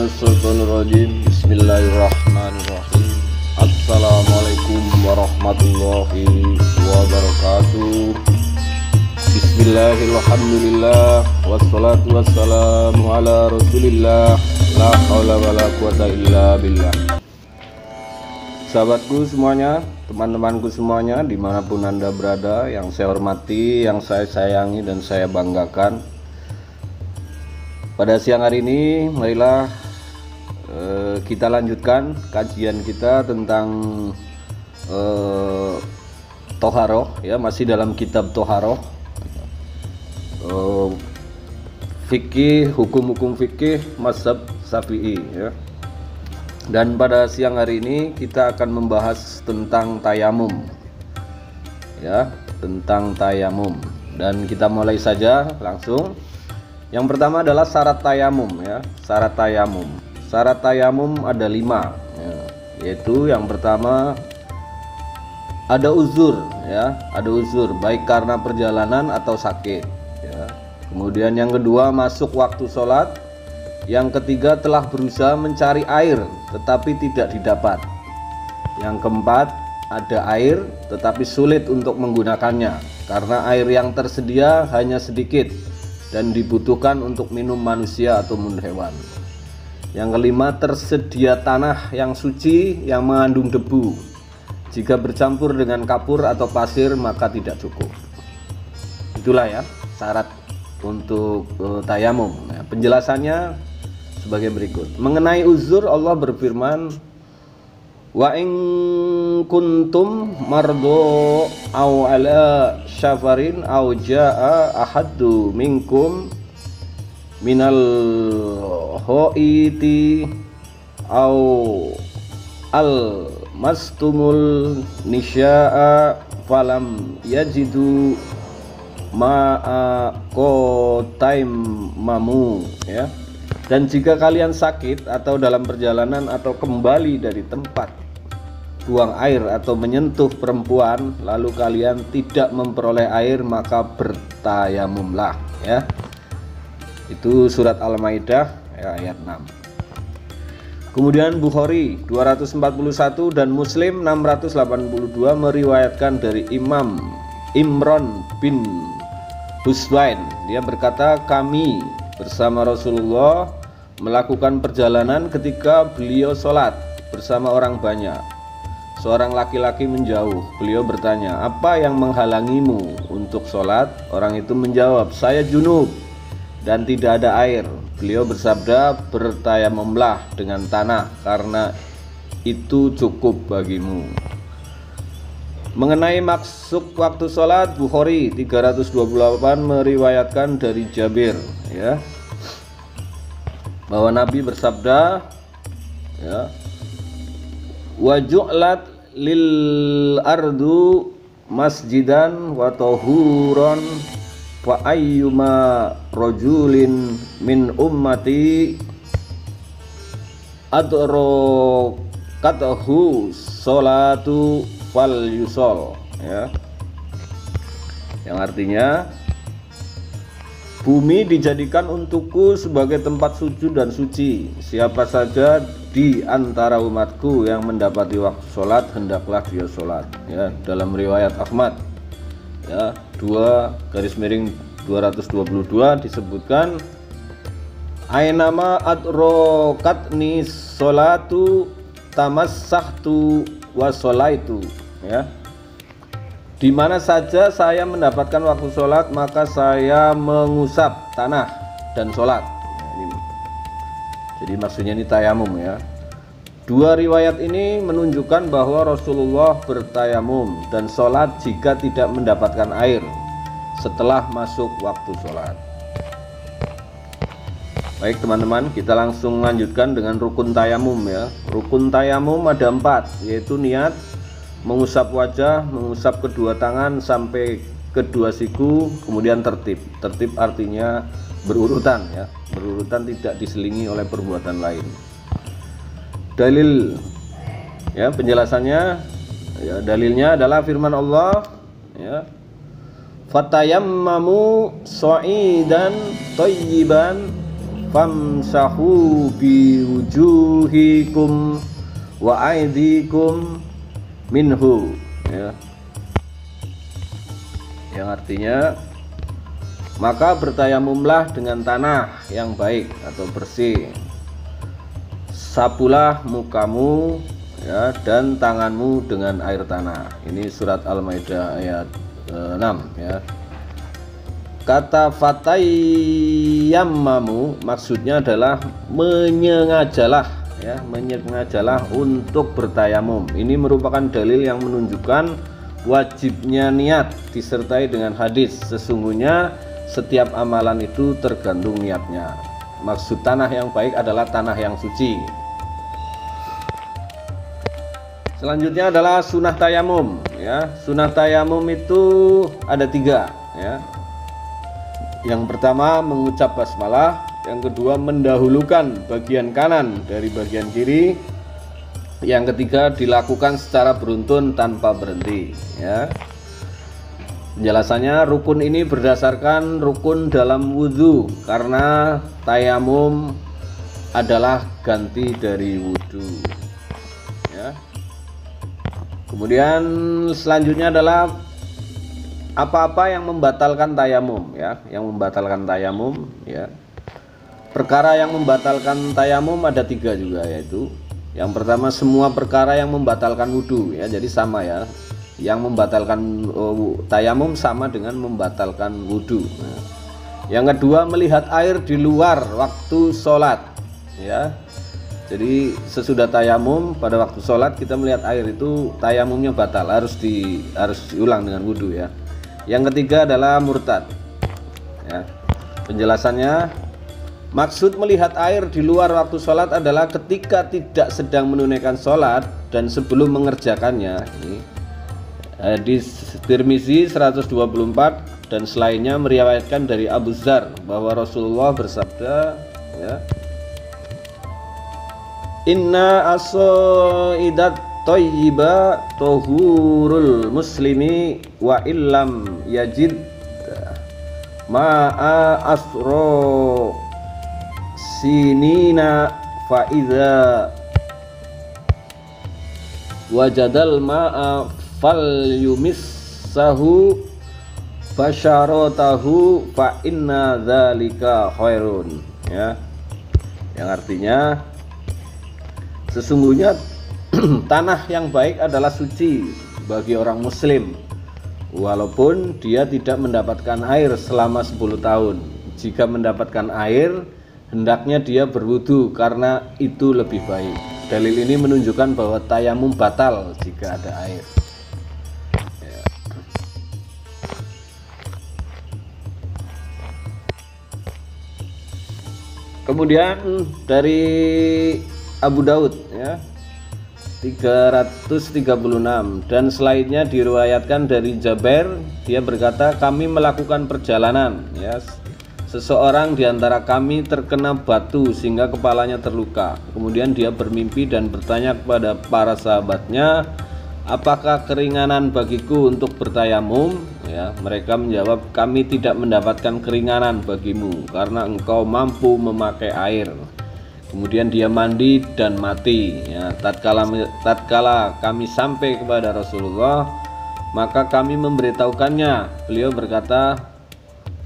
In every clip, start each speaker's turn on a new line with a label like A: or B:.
A: minasyaitonirrajim. Bismillahirrahmanirrahim. Assalamualaikum warahmatullahi wabarakatuh. Bismillahirrahmanirrahim. Wassalatu wassalamu ala rasulillah. La haula wala quwata illa billah. Sahabatku semuanya, teman-temanku semuanya, dimanapun anda berada, yang saya hormati, yang saya sayangi dan saya banggakan, pada siang hari ini marilah kita lanjutkan kajian kita tentang Toharoh, ya, masih dalam kitab Toharoh, fikih, hukum-hukum fikih mazhab Syafi'i, ya. Dan pada siang hari ini kita akan membahas tentang tayamum, ya, tentang tayamum. Dan kita mulai saja langsung. Yang pertama adalah syarat tayamum, ya. Syarat tayamum ada 5, ya. Yaitu yang pertama ada uzur, ya, ada uzur baik karena perjalanan atau sakit, ya. Kemudian yang kedua masuk waktu sholat. Yang ketiga telah berusaha mencari air tetapi tidak didapat. Yang keempat ada air tetapi sulit untuk menggunakannya karena air yang tersedia hanya sedikit dan dibutuhkan untuk minum manusia atau hewan. Yang kelima tersedia tanah yang suci yang mengandung debu. Jika bercampur dengan kapur atau pasir maka tidak cukup. Itulah, ya, syarat untuk tayamum. Nah, penjelasannya sebagai berikut. Mengenai uzur, Allah berfirman, wa in kuntum mardo aw ala syafarin aw jaa ahaddu minkum minal hoiti aw al mastumul nisya'a falam yajidu ma'a qotaimamu, ya. Dan jika kalian sakit atau dalam perjalanan atau kembali dari tempat buang air atau menyentuh perempuan lalu kalian tidak memperoleh air maka bertayamumlah, ya. Itu surat Al-Maidah, ya, ayat 6. Kemudian Bukhari 241 dan Muslim 682 meriwayatkan dari Imam Imran bin Huswain. Dia berkata, kami bersama Rasulullah melakukan perjalanan ketika beliau sholat bersama orang banyak. Seorang laki-laki menjauh. Beliau bertanya, apa yang menghalangimu untuk sholat? Orang itu menjawab, saya junub dan tidak ada air. Beliau bersabda, bertayamumlah dengan tanah karena itu cukup bagimu. Mengenai maksud waktu sholat, Bukhari 328 meriwayatkan dari Jabir, ya, bahwa Nabi bersabda, ya, wa ju'lat lil ardu masjidan wa tahuran wa ayyuma rajulin min ummati adrokatahu sholatu fal yusol, ya, yang artinya bumi dijadikan untukku sebagai tempat sujud dan suci. Siapa saja di antara umatku yang mendapati waktu sholat hendaklah dia sholat, ya. Dalam riwayat Ahmad, ya, 2-222 disebutkan, ainama adrokatni sholatu tamassahtu wa sholaitu, ya. Di mana saja saya mendapatkan waktu sholat maka saya mengusap tanah dan sholat. Jadi maksudnya ini tayamum, ya. Dua riwayat ini menunjukkan bahwa Rasulullah bertayamum dan sholat jika tidak mendapatkan air setelah masuk waktu sholat. Baik teman-teman, kita langsung lanjutkan dengan rukun tayamum, ya. Rukun tayamum ada 4, yaitu niat, mengusap wajah, mengusap kedua tangan sampai kedua siku, kemudian tertib. Tertib artinya berurutan, ya, berurutan, tidak diselingi oleh perbuatan lain. Dalil, ya, penjelasannya, ya, dalilnya adalah firman Allah, ya, fatayammamu sha'idan thayyiban famsahu biwujuhikum wa aidikum minhu, ya. Yang artinya, maka bertayamumlah dengan tanah yang baik atau bersih, sapulah mukamu, ya, dan tanganmu dengan air tanah. Ini surat Al-Maidah ayat 6, ya. Kata fatayammamu maksudnya adalah menyengajalah, ya, menyengajalah untuk bertayamum. Ini merupakan dalil yang menunjukkan wajibnya niat disertai dengan hadis. Sesungguhnya setiap amalan itu tergantung niatnya. Maksud tanah yang baik adalah tanah yang suci. Selanjutnya adalah sunnah tayamum, ya. Sunnah tayamum itu ada 3, ya. Yang pertama mengucap basmalah, yang kedua mendahulukan bagian kanan dari bagian kiri, yang ketiga dilakukan secara beruntun tanpa berhenti, ya. Penjelasannya, rukun ini berdasarkan rukun dalam wudhu, karena tayamum adalah ganti dari wudhu, ya. Kemudian selanjutnya adalah apa-apa yang membatalkan tayamum, ya. Yang membatalkan tayamum, ya. Perkara yang membatalkan tayamum ada 3 juga, yaitu yang pertama semua perkara yang membatalkan wudhu, ya. Jadi sama, ya. Yang membatalkan tayamum sama dengan membatalkan wudhu. Nah, yang kedua melihat air di luar waktu sholat, ya. Jadi sesudah tayamum pada waktu sholat kita melihat air itu tayamumnya batal, harus diulang dengan wudhu, ya. Yang ketiga adalah murtad, ya. Penjelasannya, maksud melihat air di luar waktu sholat adalah ketika tidak sedang menunaikan sholat dan sebelum mengerjakannya. Ini hadis Tirmizi 124 dan selainnya meriwayatkan dari Abu Dzar bahwa Rasulullah bersabda, ya, inna as-saidat thayyiba tuhurul muslimi wa illam yajid ma'a asro sinina fa idza wajadal ma'a fal yumissahu basyaratahu fa inna dzalika khairun, ya. Yang artinya sesungguhnya tanah yang baik adalah suci bagi orang muslim walaupun dia tidak mendapatkan air selama 10 tahun. Jika mendapatkan air, hendaknya dia berwudu karena itu lebih baik. Dalil ini menunjukkan bahwa tayamum batal jika ada air. Kemudian dari Abu Daud, ya, 336 dan selainnya diriwayatkan dari Jaber, dia berkata, kami melakukan perjalanan, ya. Seseorang di antara kami terkena batu sehingga kepalanya terluka. Kemudian dia bermimpi dan bertanya kepada para sahabatnya, apakah keringanan bagiku untuk bertayamum? Ya, mereka menjawab, kami tidak mendapatkan keringanan bagimu karena engkau mampu memakai air. Kemudian dia mandi dan mati, ya. Tatkala kami sampai kepada Rasulullah, maka kami memberitahukannya. Beliau berkata,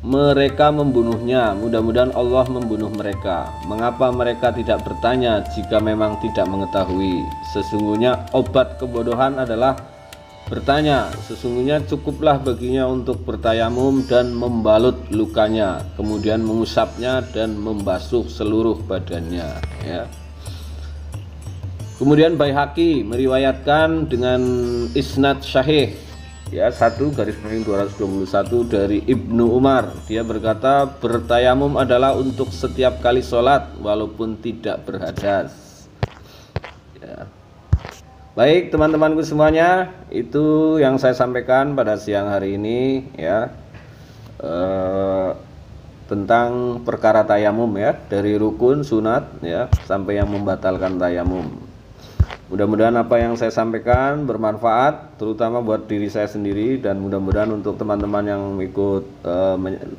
A: mereka membunuhnya, mudah-mudahan Allah membunuh mereka. Mengapa mereka tidak bertanya jika memang tidak mengetahui? Sesungguhnya obat kebodohan adalah bertanya. Sesungguhnya cukuplah baginya untuk bertayamum dan membalut lukanya, kemudian mengusapnya dan membasuh seluruh badannya, ya. Kemudian Baihaqi meriwayatkan dengan isnad syahih, ya, 1/221 dari Ibnu Umar. Dia berkata, bertayamum adalah untuk setiap kali sholat walaupun tidak berhadas, ya. Baik teman-temanku semuanya, itu yang saya sampaikan pada siang hari ini, ya, tentang perkara tayamum, ya, dari rukun, sunat, ya, sampai yang membatalkan tayamum. Mudah-mudahan apa yang saya sampaikan bermanfaat, terutama buat diri saya sendiri dan mudah-mudahan untuk teman-teman yang ikut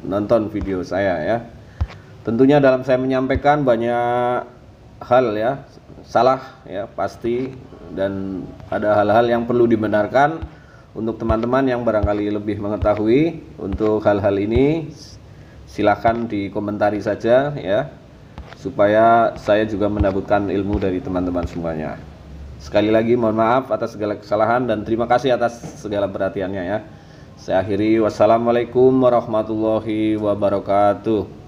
A: nonton video saya, ya. Tentunya dalam saya menyampaikan banyak hal ya, salah ya pasti, dan ada hal-hal yang perlu dibenarkan. Untuk teman-teman yang barangkali lebih mengetahui untuk hal-hal ini, silahkan dikomentari saja ya, supaya saya juga mendapatkan ilmu dari teman-teman semuanya. Sekali lagi mohon maaf atas segala kesalahan dan terima kasih atas segala perhatiannya ya. Saya akhiri, wassalamualaikum warahmatullahi wabarakatuh.